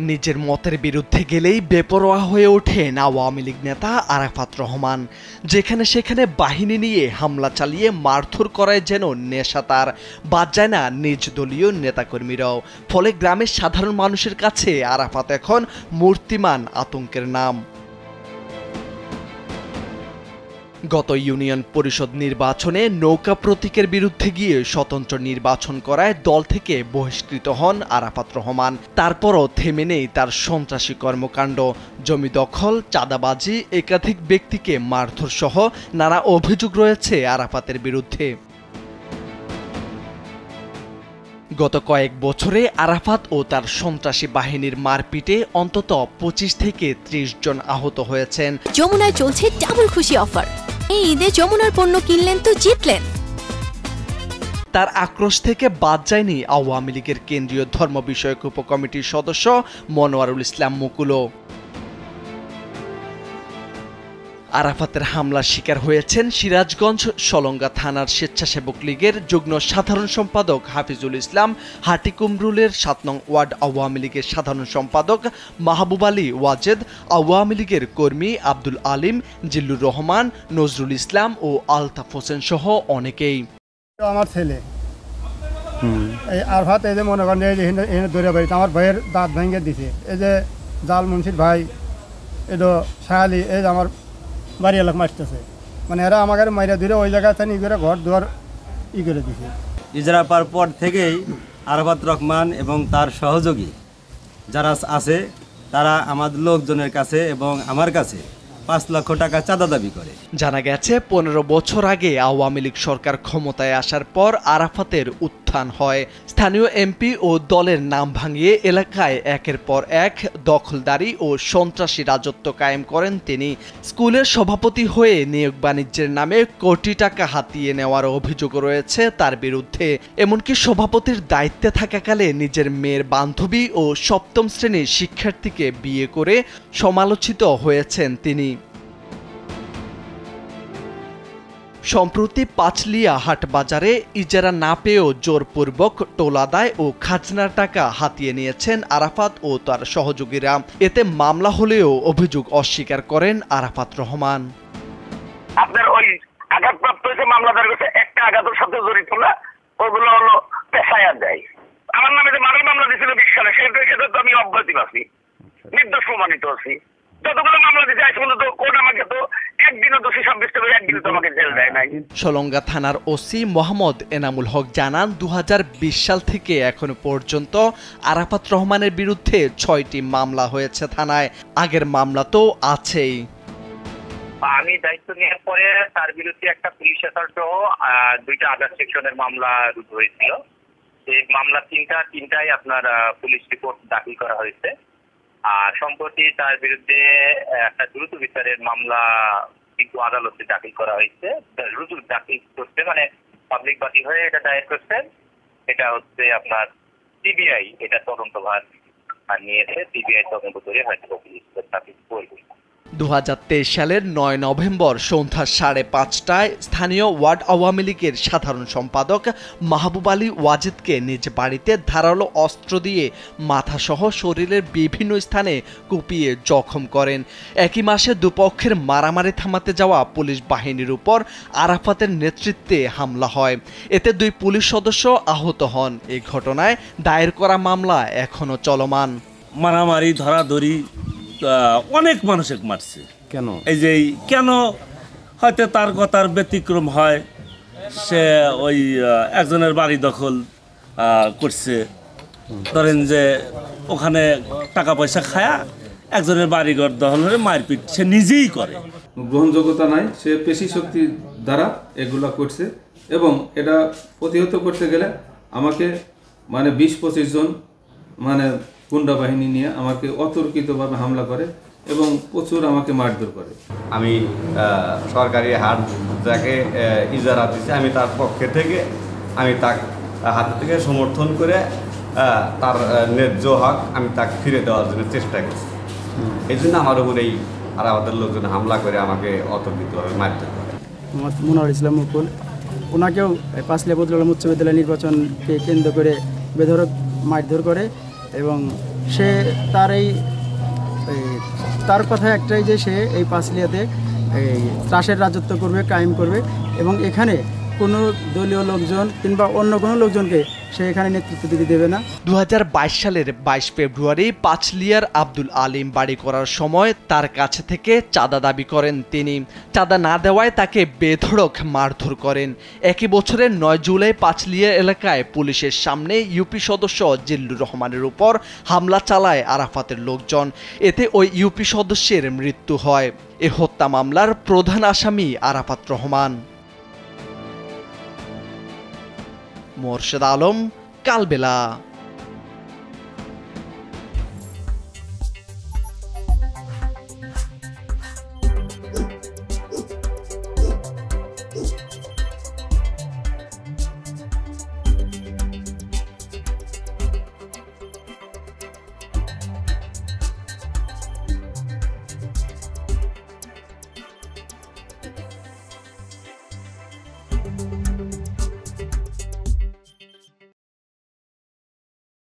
নিজের মতের বিরুদ্ধে গেলেই বেপরোয়া হয়ে ওঠেন আওয়ামী লীগ নেতা আরাফাত রহমান। যেখানে সেখানে বাহিনী নিয়ে হামলা চালিয়ে মারধর করায় যেন নেশা তার, বাদ যায় না নিজ দলীয় নেতাকর্মীরাও। ফলে গ্রামের সাধারণ মানুষের কাছে আরাফাত এখন মূর্তিমান আতঙ্কের নাম। গত ইউনিয়ন পরিষদ নির্বাচনে নৌকা প্রতীকের বিরুদ্ধে গিয়ে স্বতন্ত্র নির্বাচন করায় দল থেকে বহিষ্কৃত হন আরাফাত রহমান। তারপরও থেমে নেই তার সন্ত্রাসী কর্মকাণ্ড, জমি দখল, চাঁদাবাজি, একাধিক ব্যক্তিকে মারধর সহ নানা অভিযোগ রয়েছে আরাফাতের বিরুদ্ধে। গত কয়েক বছরে আরাফাত ও তার সন্ত্রাসী বাহিনীর মারপিটে অন্তত 25 থেকে 30 জন আহত হয়েছেন। যমুনায় চলছে ডাবল খুশি অফার। এই ঈদে যমুনার পণ্য কিনলেন তো জিতলেন। তার আক্রোশ থেকে বাদ যায়নি আওয়ামী লীগের কেন্দ্রীয় ধর্ম বিষয়ক উপকমিটির সদস্য মনোয়ারুল ইসলাম মুকুলও। আরাফাতের হামলার শিকার হয়েছেন সিরাজগঞ্জ সলঙ্গা থানার স্বেচ্ছাসেবক লীগের যুগ্ম সাধারণ সম্পাদক হাফিজুল ইসলাম, হাটিকুমরুলের 7 নং ওয়ার্ড আওয়ামী লীগের সাধারণ সম্পাদক মাহবুব আলী ওয়াজেদ, আওয়ামী লীগের কর্মী আব্দুল আলিম, জিল্লুর রহমান, নজরুল ইসলাম ও আলতাফ হোসেন সহ অনেকেই। আমার ছেলে এই আরাফাত, এই যে মনে করেন এনে দৌড়ে বাড়িতে আমার ভাইয়ের দাঁত ভেঙে দিছে। এই যে জাল মুন্সির ভাই, এই তো শাহালি, এই যে আমার বাড়ি এলাকা মারতেছে, মানে এরা আমাকে মাইরা ধরে ওই জায়গায় থেকে করে ঘর দুয়ার করে দিছে। ইজরা পার পর থেকেই আরাফাত রহমান এবং তার সহযোগী যারা আছে তারা আমাদের লোকজনের কাছে এবং আমার কাছে 5 লক্ষ টাকা চাঁদা দাবি করে। জানা গেছে 15 বছর আগে আওয়ামী লীগ সরকার ক্ষমতায় আসার পর আরাফাতের উত্থান হয়। স্থানীয় এমপি ও দলের নাম ভাঙিয়ে এলাকায় একের পর এক দখলদারি ও সন্ত্রাসী রাজত্ব কায়েম করেন তিনি। স্কুলের সভাপতি হয়ে নিয়োগ বাণিজ্যের নামে কোটি টাকা হাতিয়ে নেওয়ার অভিযোগ রয়েছে তার বিরুদ্ধে। এমনকি সভাপতির দায়িত্বে থাকাকালে নিজের মেয়ের বান্ধবী ও 7ম শ্রেণীর শিক্ষার্থীকে বিয়ে করে সমালোচিত হয়েছেন তিনি। সম্প্রতি পাঁচলিয়া হাট বাজারে ইজারা না পেয়েও জোরপূর্বক টোলাদায় ও খাজনার টাকা হাতিয়ে নিয়েছেন আরাফাত ও তার সহযোগীরা। এতে মামলা হলেও অভিযোগ অস্বীকার করেন আরাফাত রহমান। আপনার ওই আঘাতপ্রাপ্ত হয়েছে মামলাদার কাছে একটা আঘাতের সাথে জড়িত না, ওগুলো হলো পেশায় দেয়। আমার নামে যে মামলা দিয়েছিল 20 সালে, সেটা তো আমি অব্যাহতি পাচ্ছি, নির্দোষ প্রমাণিত আছি। যতগুলো মামলা দিতে আজ পর্যন্ত কোর্ট আমাকে তো একদিনও দোষী সাব্যস্ত করে একদিনও তো আমাকে জেল দেয় নাই। সলঙ্গা থানার ওসি মোহাম্মদ এনামুল হক জানান, 2020 সাল থেকে এখন পর্যন্ত আরাফাত রহমানের বিরুদ্ধে 6টি মামলা হয়েছে থানায়। আগের মামলা তো আছেই। আমি দায়িত্ব নেওয়ার পরে তার বিরুদ্ধে একটা পুলিশ অ্যাসল্ট সহ 2টা আদার সেকশনের মামলা রুজু হয়েছিল। এই মামলা তিনটাই আপনার পুলিশ রিপোর্ট দাখিল করা হয়েছে। আর সম্প্রতি তার বিরুদ্ধে একটা দ্রুত বিচারের মামলা কিন্তু আদালতে দাখিল করা হয়েছে। দ্রুত দাখিল করতে মানে পাবলিক বাদী হয়ে এটা দায়ের করছেন। এটা হচ্ছে আপনার সিবিআই এটা তদন্তভার নিয়েছে। সিবিআই তদন্ত করে হয়তো পুলিশ দাখিল করবে। 2023 সালের 9 নভেম্বর সন্ধ্যা 5:30টায় স্থানীয় ওয়ার্ড আওয়ামী লীগের সাধারণ সম্পাদক মাহবুব আলী ওয়াজেদকে নিজ বাড়িতে ধারালো অস্ত্র দিয়ে মাথাসহ শরীরের বিভিন্ন স্থানে কুপিয়ে জখম করেন। একই মাসে দুপক্ষের মারামারি থামাতে যাওয়া পুলিশ বাহিনীর উপর আরাফাতের নেতৃত্বে হামলা হয়। এতে 2 পুলিশ সদস্য আহত হন। এই ঘটনায় দায়ের করা মামলা এখনো চলমান। মারামারি ধরাধরি অনেক মানুষকে মারছে। কেন? এই যে কেন হয়তো তার কথার ব্যতিক্রম হয়, সে ওই একজনের বাড়ি দখল করছে, ধরেন যে ওখানে টাকা পয়সা খায়া একজনের বাড়িঘর দখল হলে মারপিট সে নিজেই করে। গ্রহণযোগ্যতা নাই, সে পেশি শক্তি দ্বারা এগুলা করছে এবং এটা প্রতিহত করতে গেলে আমাকে মানে 20-25 জন মানে গুন্ডা বাহিনী নিয়ে আমাকে অতর্কিতভাবে হামলা করে এবং প্রচুর আমাকে মারধর করে। আমি সরকারি হাট যাকে ইজারা দিচ্ছি, আমি তার পক্ষে থেকে আমি তার হাত থেকে সমর্থন করে তার ন্যায্য হক আমি তাকে ফিরে দেওয়ার জন্য চেষ্টা করছি। এই জন্য আমার উপরেই আর আমাদের লোকজন হামলা করে আমাকে অতর্কিতভাবে মারধর করে। মনোয়ারুল ইসলাম মুকুল, ওনাকেও পাঁচলিয়া বদরুল উচ্চ বিদ্যালয় নির্বাচনকে কেন্দ্র করে বেধড়ক মারধর করে এবং সে তার কথা একটাই যে সে এই পাঁচলিয়াতে এই ত্রাসের রাজত্ব করবে, কায়েম করবে এবং এখানে কোনো দলীয় লোকজন কিংবা অন্য কোনো লোকজনকে সে এখানে নেতৃত্ব দিতে দেবে না। 2022 সালের 22 ফেব্রুয়ারি পাঁচলিয়ার আব্দুল আলিম বাড়ি করার সময় তার কাছে থেকে চাঁদা দাবি করেন তিনি। চাঁদা না দেওয়ায় তাকে বেধড়ক মারধর করেন। একই বছরের 9 জুলাই পাঁচলিয়া এলাকায় পুলিশের সামনে ইউপি সদস্য জিল্লুর রহমানের উপর হামলা চালায় আরাফাতের লোকজন। এতে ওই ইউপি সদস্যের মৃত্যু হয়। এ হত্যা মামলার প্রধান আসামি আরাফাত রহমান। মোর্শেদ আলম, কালবেলা।